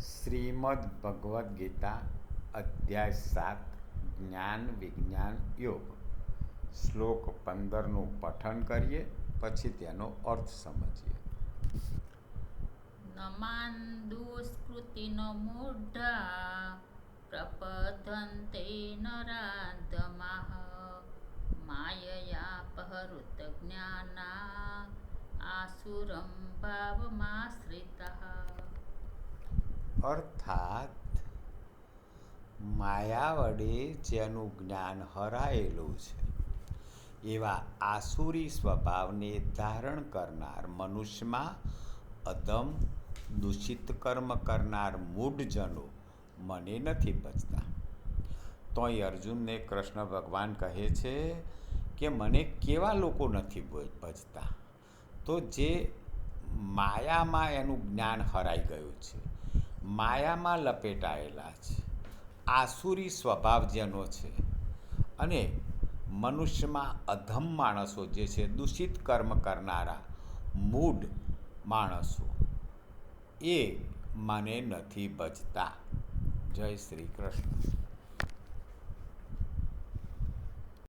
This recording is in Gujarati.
શ્રીમદ્ ભગવદ્ ગીતા અધ્યાય 7 જ્ઞાન વિજ્ઞાન યોગ શ્લોક 15નું પઠન કરીએ, પછી તેનો અર્થ સમજીએ. નમાન દુષ્કૃતિનો મૂઢા પ્રપદ્યન્તે નરાધમાઃ માયયાપહૃત જ્ઞાના આસુરં ભાવમાશ્રિતઃ. અર્થાત માયા વડે જેનું જ્ઞાન હરાયેલું છે એવા આસુરી સ્વભાવને ધારણ કરનાર મનુષ્યમાં અધમ દૂષિત કર્મ કરનાર મૂઢજનો મને નથી ભજતા. તોય અર્જુનને કૃષ્ણ ભગવાન કહે છે કે મને કેવા લોકો નથી ભજતા? તો જે માયામાં એનું જ્ઞાન હરાઈ ગયું છે, માયામાં લપેટાયેલા છે, આસુરી સ્વભાવ જેનો છે, અને મનુષ્યમાં અધમ માણસો જે છે, દૂષિત કર્મ કરનારા મૂઢ માણસો, એ મને નથી ભજતા. જય શ્રી કૃષ્ણ.